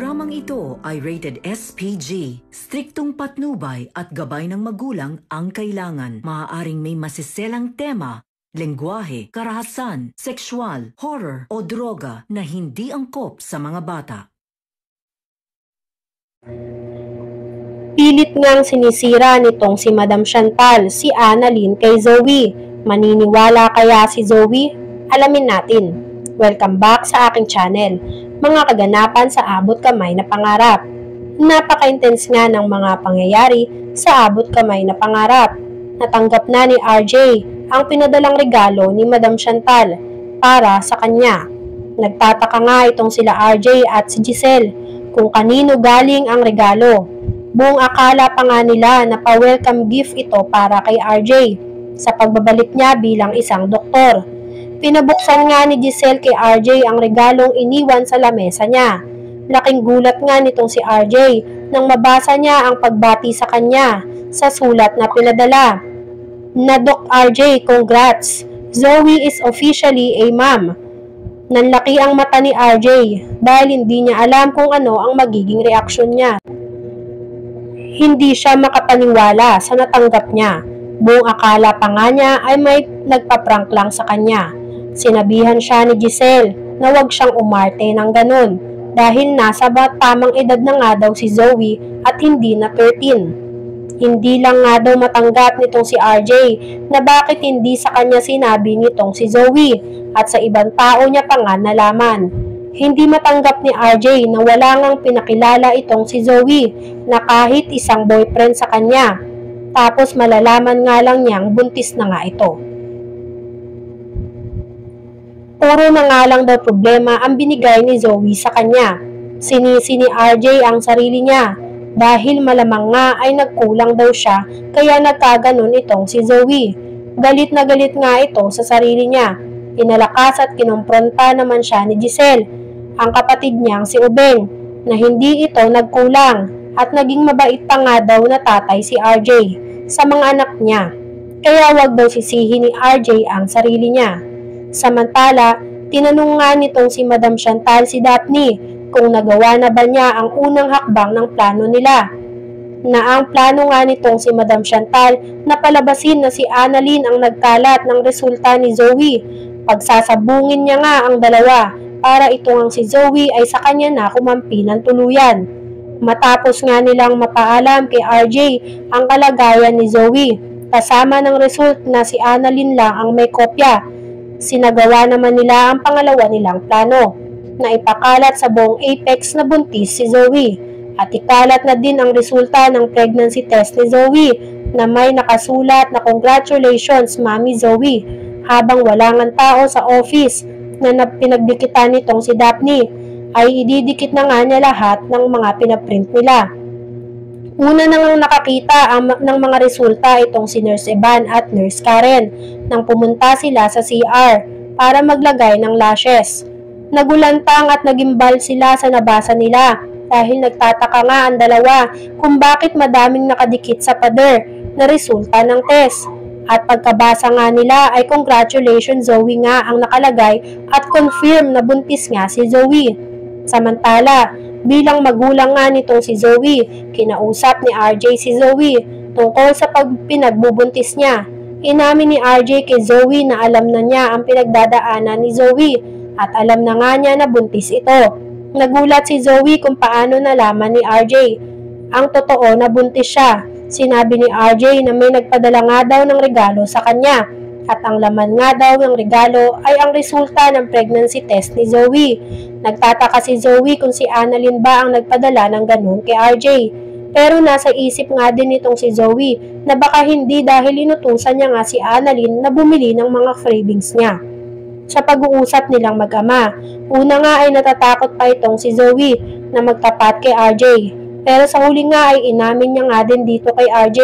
Programang ito ay rated SPG. Striktong patnubay at gabay ng magulang ang kailangan. Maaaring may masiselang tema, lengguwahe, karahasan, sexual, horror o droga na hindi angkop sa mga bata. Pilit ngang sinisira nitong si Madam Chantal si Annalyn kay Zoe. Maniniwala kaya si Zoe? Alamin natin. Welcome back sa aking channel. Mga kaganapan sa abot kamay na pangarap. Napaka-intense nga ng mga pangyayari sa abot kamay na pangarap. Natanggap na ni RJ ang pinadalang regalo ni Madam Chantal para sa kanya. Nagtataka nga itong sila RJ at si Giselle kung kanino galing ang regalo. Buong akala pa nga nila na pa-welcome gift ito para kay RJ sa pagbabalik niya bilang isang doktor. Pinabuksan nga ni Giselle kay RJ ang regalong iniwan sa lamesa niya. Laking gulat nga nitong si RJ nang mabasa niya ang pagbati sa kanya sa sulat na pinadala. Na Doc RJ, congrats! Zoe is officially a mom. Nanlaki ang mata ni RJ dahil hindi niya alam kung ano ang magiging reaksyon niya. Hindi siya makapaniwala sa natanggap niya. Buong akala pa nga niya ay may nagpa-prank lang sa kanya. Sinabihan siya ni Giselle na huwag siyang umarte ng ganun dahil nasa tamang edad na nga daw si Zoe at hindi na 13. Hindi lang nga daw matanggap nitong si RJ na bakit hindi sa kanya sinabi nitong si Zoe at sa ibang tao niya pa nga nalaman. Hindi matanggap ni RJ na wala ngang pinakilala itong si Zoe na kahit isang boyfriend sa kanya. Tapos malalaman nga lang niyang buntis na nga ito. Puro na nga lang daw problema ang binigay ni Zoe sa kanya. Sinisi ni RJ ang sarili niya dahil malamang nga ay nagkulang daw siya kaya nagkaganon itong si Zoe. Galit na galit nga ito sa sarili niya. Pinalakas at kinumpronta naman siya ni Giselle, ang kapatid niyang si Ubeng, na hindi ito nagkulang at naging mabait pa nga daw na tatay si RJ sa mga anak niya. Kaya wag daw sisihin ni RJ ang sarili niya. Samantala, tinanong nga nitong si Madam Chantal si Daphne kung nagawa na ba niya ang unang hakbang ng plano nila. Na ang plano nga nitong si Madam Chantal na palabasin na si Annalyn ang nagkalat ng resulta ni Zoe. Pagsasabungin niya nga ang dalawa para itong ang si Zoe ay sa kanya na kumampi ng tuluyan. Matapos nga nilang mapaalam kay RJ ang kalagayan ni Zoe, kasama ng result na si Annalyn lang ang may kopya. Sinagawa naman nila ang pangalawa nilang plano, na ipakalat sa buong Apex na buntis si Zoe at ikalat na din ang resulta ng pregnancy test ni Zoe na may nakasulat na congratulations Mami Zoe habang wala ngang tao sa office na pinagdikitan nitong si Daphne ay ididikit na nga niya lahat ng mga pinaprint nila. Una nang nakakita ng mga resulta itong si Nurse Evan at Nurse Karen nang pumunta sila sa CR para maglagay ng lashes. Nagulantang at nagimbal sila sa nabasa nila dahil nagtataka nga ang dalawa kung bakit madaming nakadikit sa pader na resulta ng test. At pagkabasa nga nila ay congratulations Zoe nga ang nakalagay at confirm na buntis nga si Zoe. Samantala, bilang magulang nga nitong si Zoe, kinausap ni RJ si Zoe tungkol sa pinagbubuntis niya. Inamin ni RJ kay Zoe na alam na niya ang pinagdadaanan ni Zoe at alam na nga niya na buntis ito. Nagulat si Zoe kung paano nalaman ni RJ ang totoo na buntis siya. Sinabi ni RJ na may nagpadala nga daw ng regalo sa kanya at ang laman nga daw ng regalo ay ang resulta ng pregnancy test ni Zoe. Nagtataka si Zoe kung si Annalyn ba ang nagpadala ng ganun kay RJ. Pero nasa isip nga din itong si Zoe na baka hindi dahil inutusan niya nga si Annalyn na bumili ng mga cravings niya. Sa pag-uusap nilang mag-ama, una nga ay natatakot pa itong si Zoe na magtapat kay RJ. Pero sa huli nga ay inamin niya nga din dito kay RJ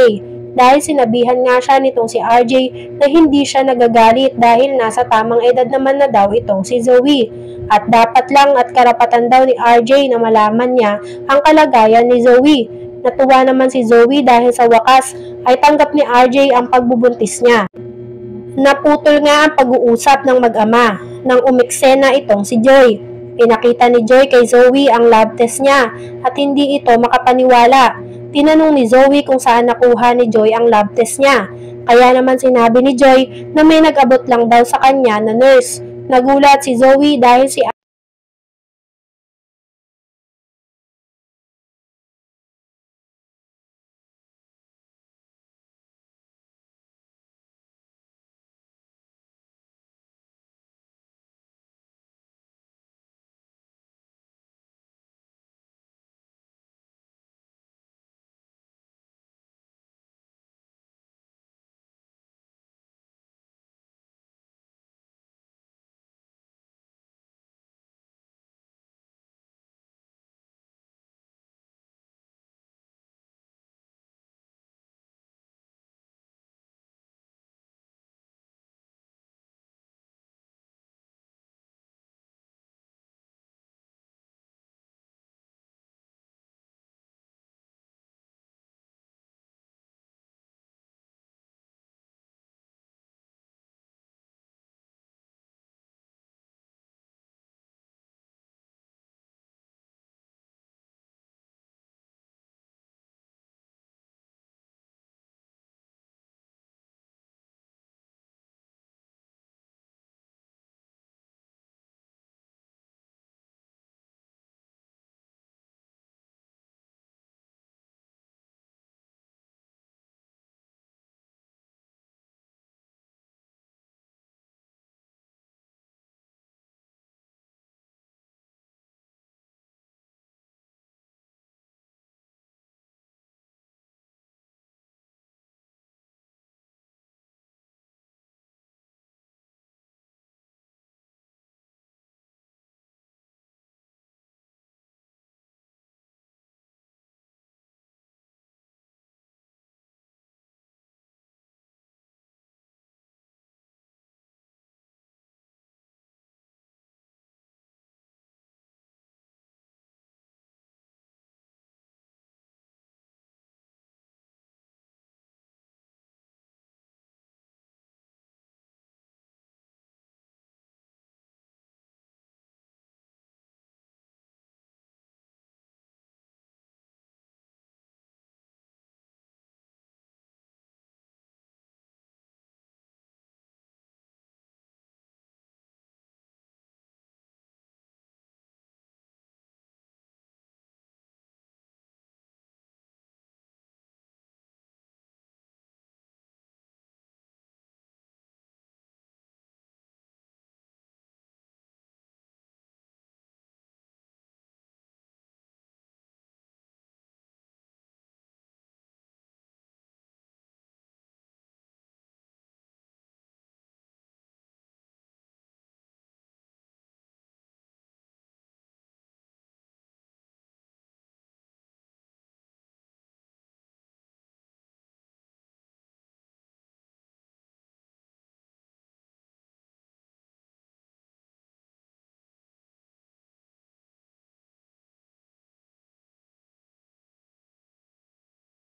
dahil sinabihan nga siya nitong si RJ na hindi siya nagagalit dahil nasa tamang edad naman na daw itong si Zoe at dapat lang at karapatan daw ni RJ na malaman niya ang kalagayan ni Zoe. Natuwa naman si Zoe dahil sa wakas ay tanggap ni RJ ang pagbubuntis niya. Naputol nga ang pag-uusap ng mag-ama nang umiksena itong si Joy. Pinakita ni Joy kay Zoe ang lab test niya at hindi ito makapaniwala. Tinanong ni Zoe kung saan nakuha ni Joy ang lab test niya. Kaya naman sinabi ni Joy na may nag-abot lang daw sa kanya na nurse. Nagulat si Zoe dahil si